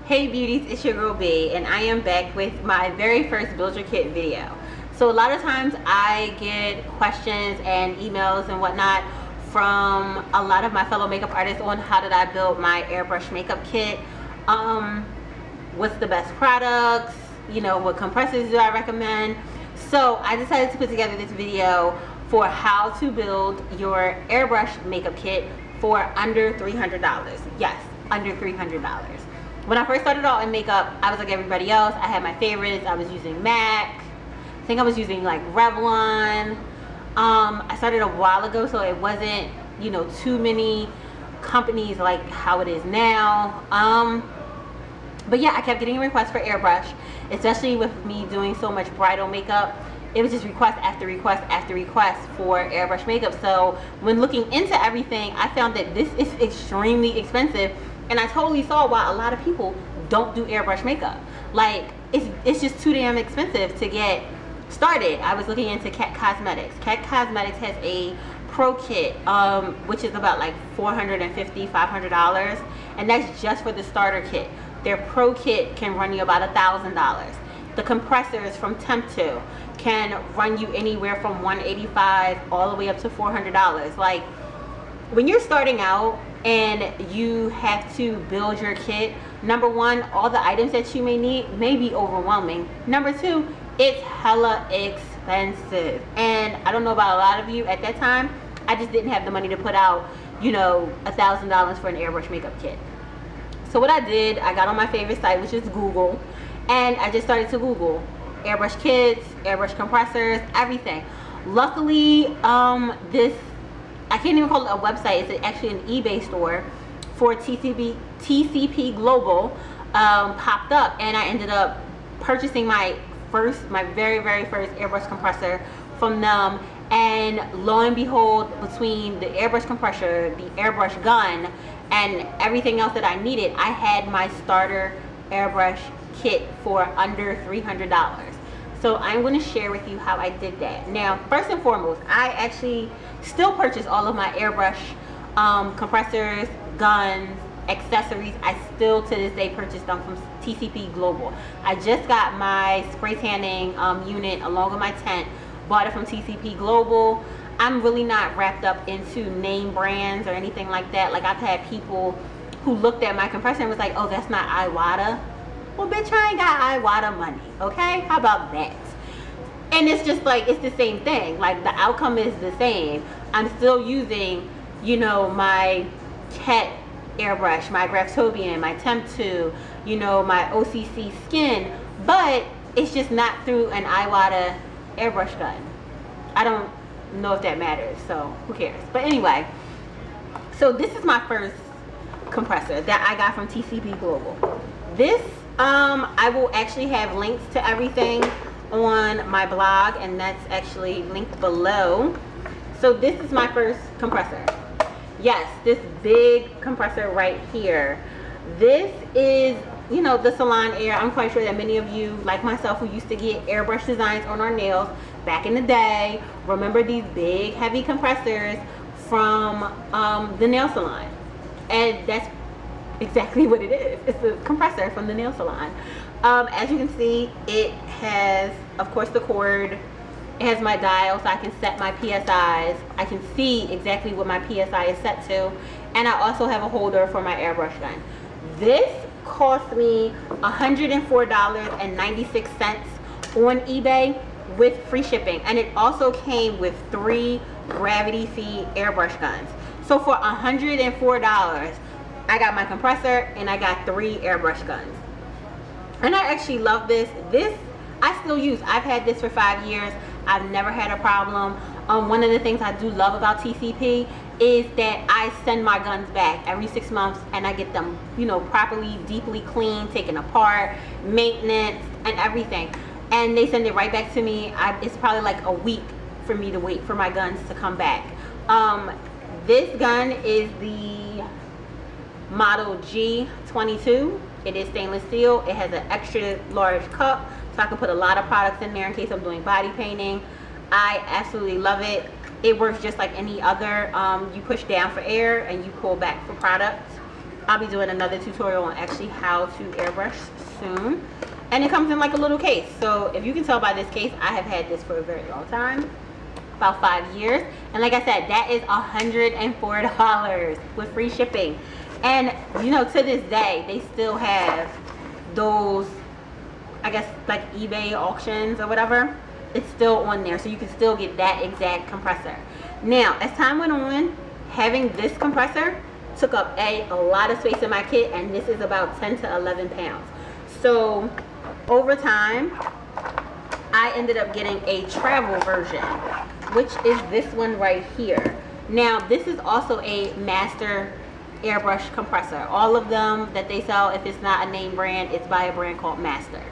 Hey beauties, it's your girl B, and I am back with my very first build your kit video. So a lot of times I get questions and emails and whatnot from a lot of my fellow makeup artists on how did I build my airbrush makeup kit, what's the best products, you know, what compressors do I recommend. So I decided to put together this video for how to build your airbrush makeup kit for under $300. Yes, under $300. When I first started out in makeup, I was like everybody else. I had my favorites. I was using MAC. I think I was using like Revlon. I started a while ago, so it wasn't, you know, too many companies like how it is now. But yeah, I kept getting requests for airbrush, especially with me doing so much bridal makeup. It was just request after request after request for airbrush makeup. So when looking into everything, I found that this is extremely expensive. And I totally saw why a lot of people don't do airbrush makeup. Like, it's just too damn expensive to get started. I was looking into Cat Cosmetics. Cat Cosmetics has a pro kit, which is about like $450, $500. And that's just for the starter kit. Their pro kit can run you about $1,000. The compressors from Temp2 can run you anywhere from $185 all the way up to $400. Like, when you're starting out and you have to build your kit, number one, all the items that you may need may be overwhelming. Number two, it's hella expensive. And I don't know about a lot of you, at that time I just didn't have the money to put out, you know, $1,000 for an airbrush makeup kit. So what I did, I got on my favorite site, which is Google, and I just started to Google airbrush kits, airbrush compressors, everything. Luckily, I can't even call it a website, it's actually an eBay store for TCP Global, popped up, and I ended up purchasing my very first airbrush compressor from them. And lo and behold, between the airbrush compressor, the airbrush gun, and everything else that I needed, I had my starter airbrush kit for under $300. So I'm going to share with you how I did that. Now, first and foremost, I actually still purchase all of my airbrush compressors, guns, accessories. I still to this day purchase them from TCP Global. I just got my spray tanning unit along with my tent, bought it from TCP Global. I'm really not wrapped up into name brands or anything like that. Like, I've had people who looked at my compressor and was like, oh, that's not Iwata. Well, bitch, I ain't got Iwata money, okay? How about that? And it's just like, it's the same thing. Like, the outcome is the same. I'm still using, you know, my Cat airbrush, my Graftobian, my Temp2, you know, my OCC Skin, but it's just not through an Iwata airbrush gun. I don't know if that matters, so who cares? But anyway, so this is my first compressor that I got from TCP Global. This, I will actually have links to everything on my blog, and that's actually linked below. So this is my first compressor. Yes, this big compressor right here. This is, you know, the Salon Air. I'm quite sure that many of you, like myself, who used to get airbrush designs on our nails back in the day, remember these big heavy compressors from the nail salon. And that's exactly what it is. It's a compressor from the nail salon. As you can see, it has, of course, the cord. It has my dial, so I can set my PSIs. I can see exactly what my PSI is set to. And I also have a holder for my airbrush gun. This cost me $104.96 on eBay with free shipping. And it also came with 3 gravity feed airbrush guns. So for $104, I got my compressor and I got 3 airbrush guns. And I actually love this. This I still use. I've had this for 5 years. I've never had a problem. One of the things I do love about TCP is that I send my guns back every 6 months, and I get them, you know, properly, deeply cleaned, taken apart, maintenance, and everything. And they send it right back to me. It's probably like a week for me to wait for my guns to come back. This gun is the model G22. It is stainless steel. It has an extra large cup, so I can put a lot of products in there in case I'm doing body painting. I absolutely love it. It works just like any other. You push down for air and you pull back for products. I'll be doing another tutorial on actually how to airbrush soon. And it comes in like a little case. So if you can tell by this case, I have had this for a very long time, about 5 years. And like I said, that is $104 with free shipping. And you know, to this day, they still have those, I guess, like eBay auctions or whatever. It's still on there, so you can still get that exact compressor. Now, as time went on, having this compressor took up a lot of space in my kit, and this is about 10 to 11 pounds. So over time, I ended up getting a travel version, which is this one right here. Now, this is also a master airbrush compressor. All of them that they sell, if it's not a name brand, it's by a brand called Master.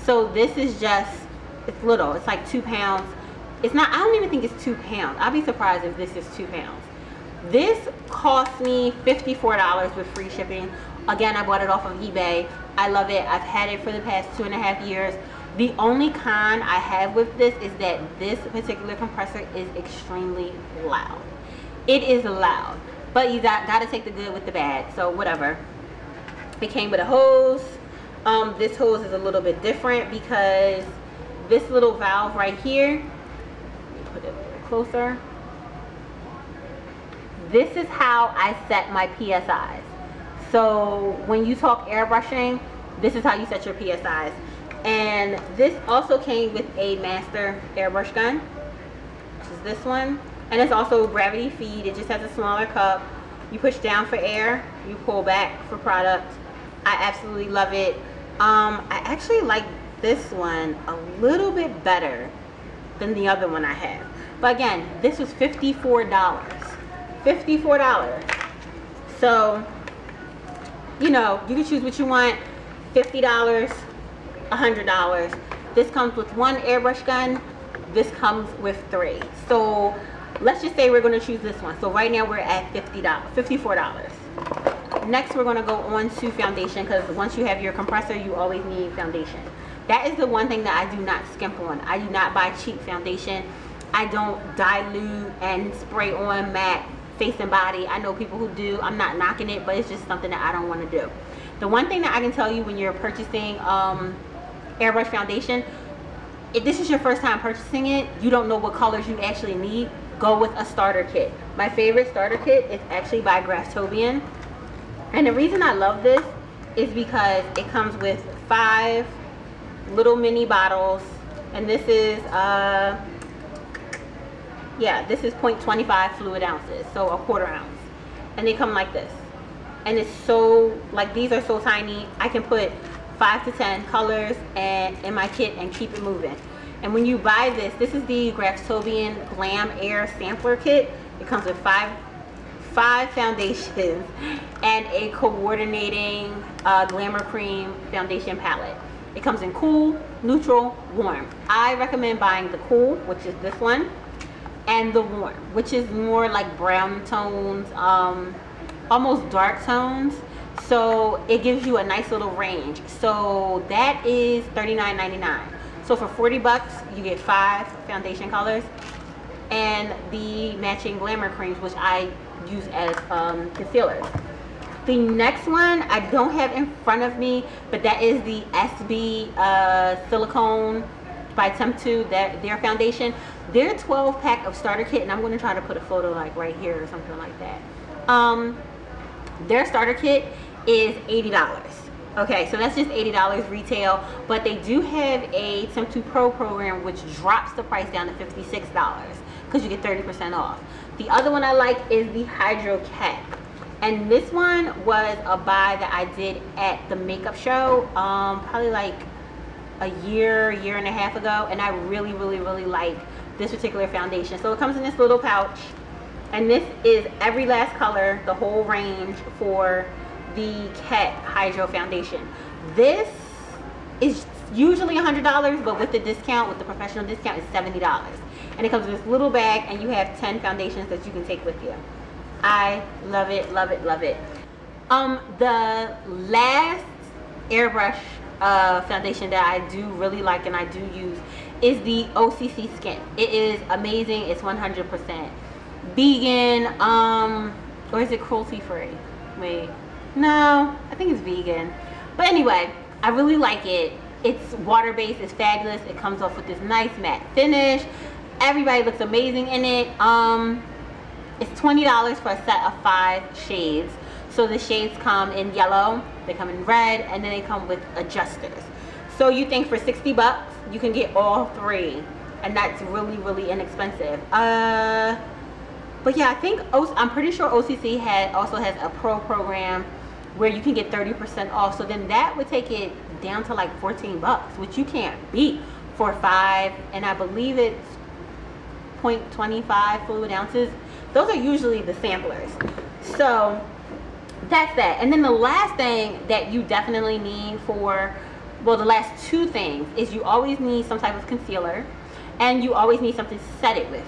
So this is just, it's little, it's like 2 pounds. It's not, I don't even think it's 2 pounds. I'll be surprised if this is 2 pounds. This cost me $54 with free shipping. Again, I bought it off of eBay. I love it. I've had it for the past 2.5 years. The only con I have with this is that this particular compressor is extremely loud. It is loud, but you got to take the good with the bad, so whatever. It came with a hose. This hose is a little bit different because this little valve right here, put it a little closer. This is how I set my PSIs. So when you talk airbrushing, this is how you set your PSIs. And this also came with a master airbrush gun, which is this one. And it's also gravity feed. It just has a smaller cup. You push down for air, you pull back for product. I absolutely love it. I actually like this one a little bit better than the other one I have. But again, this was $54. $54. So, you know, you can choose what you want. $50, $100. This comes with 1 airbrush gun. This comes with 3. So let's just say we're going to choose this one. So right now we're at $54. Next, we're going to go on to foundation, because once you have your compressor, you always need foundation. That is the one thing that I do not skimp on. I do not buy cheap foundation. I don't dilute and spray on matte face and body. I know people who do. I'm not knocking it, but it's just something that I don't want to do. The one thing that I can tell you when you're purchasing airbrush foundation, if this is your first time purchasing it, you don't know what colors you actually need, go with a starter kit. My favorite starter kit is actually by Graftobian. And the reason I love this is because it comes with 5 little mini bottles, and this is yeah, this is 0.25 fluid ounces, so a 1/4 ounce, and they come like this. And it's so, like, these are so tiny. I can put 5 to 10 colors in my kit and keep it moving. And when you buy this, this is the Graftobian Glam Air Sampler Kit. It comes with 5 foundations and a coordinating Glamour Cream foundation palette. It comes in cool, neutral, warm. I recommend buying the cool, which is this one, and the warm, which is more like brown tones, almost dark tones. So it gives you a nice little range. So that is $39.99. So for 40 bucks, you get 5 foundation colors and the matching Glamour creams, which I use as concealers. The next one I don't have in front of me, but that is the SB Silicone by Temp2, their foundation. Their 12-pack of starter kit, and I'm going to try to put a photo like right here or something like that. Their starter kit is $80. Okay, so that's just $80 retail, but they do have a Temp2 Pro program which drops the price down to $56 because you get 30% off. The other one I like is the Hydro Cat, and this one was a buy that I did at the makeup show probably like a year and a half ago, and I really like this particular foundation. So it comes in this little pouch, and this is every last color, the whole range for the Cat Hydro foundation. This is usually $100, but with the discount, with the professional discount, it's $70. And it comes in this little bag, and you have 10 foundations that you can take with you. I love it, love it, love it. The last airbrush foundation that I do really like and I do use is the OCC Skin. It is amazing. It's 100% vegan, or is it cruelty free? Wait, No, I think it's vegan. But anyway, I really like it. It's water-based, it's fabulous. It comes off with this nice matte finish. Everybody looks amazing in it. It's $20 for a set of 5 shades. So the shades come in yellow, they come in red, and then they come with adjusters. So you think for 60 bucks, you can get all 3. And that's really, really inexpensive. But yeah, I'm pretty sure OCC also has a pro program where you can get 30% off. So then that would take it down to like 14 bucks, which you can't beat for 5. And I believe it's 0.25 fluid ounces. Those are usually the samplers. So that's that. And then the last thing that you definitely need for, well, the last 2 things is you always need some type of concealer, and you always need something to set it with.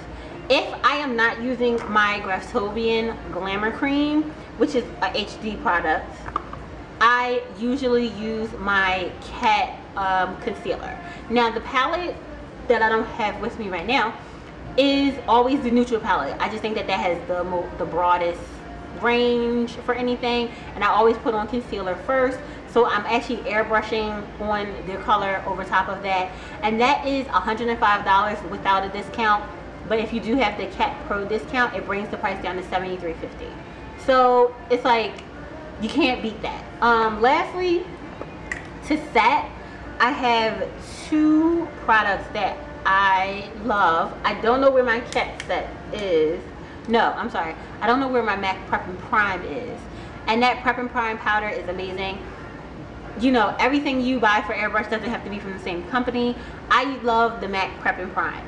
If I am not using my Graftobian Glamour Cream, which is a HD product, I usually use my Kat concealer. Now the palette that I don't have with me right now is always the neutral palette. I just think that that has the broadest range for anything, and I always put on concealer first. So I'm actually airbrushing on the color over top of that, and that is $105 without a discount. But if you do have the Kat Pro discount, it brings the price down to $73.50. So it's like, you can't beat that. Lastly, to set, I have 2 products that I love. I don't know where my Kat set is. No, I'm sorry. I don't know where my MAC Prep and Prime is. And that Prep and Prime powder is amazing. You know, everything you buy for Airbrush doesn't have to be from the same company. I love the MAC Prep and Prime.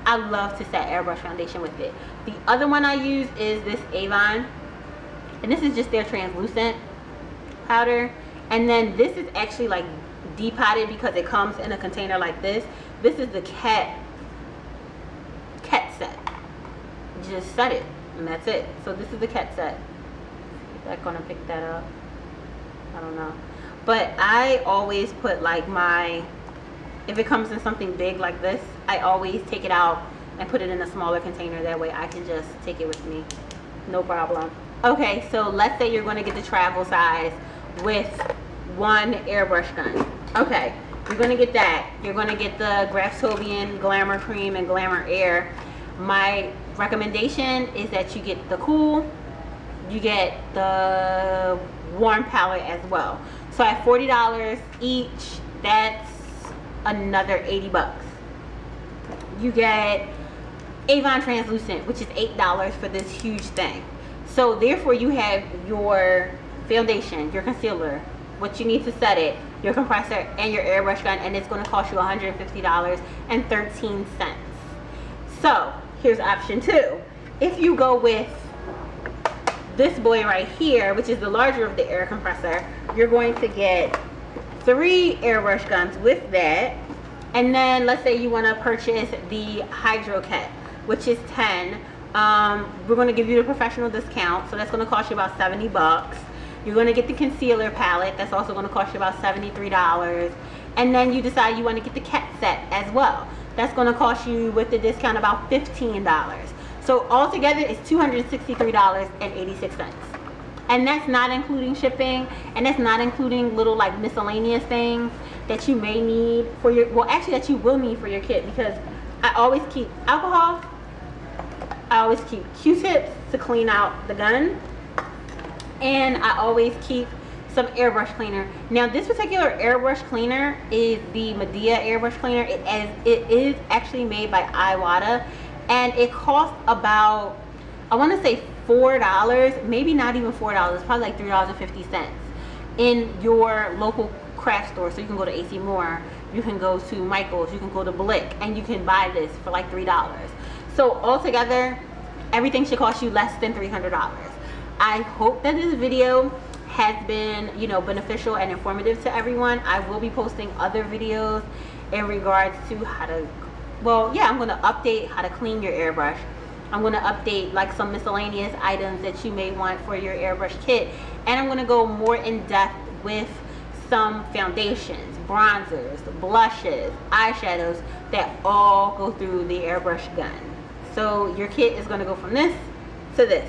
I love to set airbrush foundation with it. The other one I use is this Avon, and this is just their translucent powder. And then this is actually like depotted because it comes in a container like this. This is the Kat set. You just set it, and that's it. So this is the Kat set. Is that gonna pick that up? I don't know. But I always put like if it comes in something big like this, I always take it out and put it in a smaller container. That way I can just take it with me, no problem. Okay, so let's say you're going to get the travel size with 1 airbrush gun. Okay, you're going to get that. You're going to get the Graftobian Glamour Cream and Glamour Air. My recommendation is that you get the cool, you get the warm palette as well. So at $40 each, that's another 80 bucks. You get Avon Translucent, which is $8 for this huge thing. So therefore you have your foundation, your concealer, what you need to set it, your compressor, and your airbrush gun, and it's going to cost you $150.13. So here's option 2. If you go with this boy right here, which is the larger of the air compressor, you're going to get 3 airbrush guns with that. And then let's say you want to purchase the Hydro Kat, which is 10. We're going to give you the professional discount, so that's going to cost you about 70 bucks. You're going to get the concealer palette, that's also going to cost you about $73. And then you decide you want to get the Kat set as well. That's going to cost you, with the discount, about $15. So altogether it's $263.86. And that's not including shipping, and that's not including little like miscellaneous things that you may need for your, well actually that you will need for your kit, because I always keep alcohol, I always keep Q-tips to clean out the gun, and I always keep some airbrush cleaner. Now this particular airbrush cleaner is the Medea airbrush cleaner. It is actually made by Iwata, and it costs about, I want to say $4, maybe not even $4, probably like $3.50 in your local craft store. So you can go to AC Moore, you can go to Michael's, you can go to Blick, and you can buy this for like $3. So altogether, everything should cost you less than $300. I hope that this video has been, you know, beneficial and informative to everyone. I will be posting other videos in regards to how to, well, yeah, I'm going to update how to clean your airbrush. I'm going to update like some miscellaneous items that you may want for your airbrush kit, and I'm going to go more in depth with some foundations, bronzers, blushes, eyeshadows that all go through the airbrush gun. So your kit is going to go from this to this.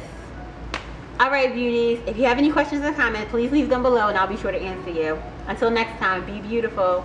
All right, beauties, if you have any questions or comments, please leave them below and I'll be sure to answer you. Until next time, be beautiful.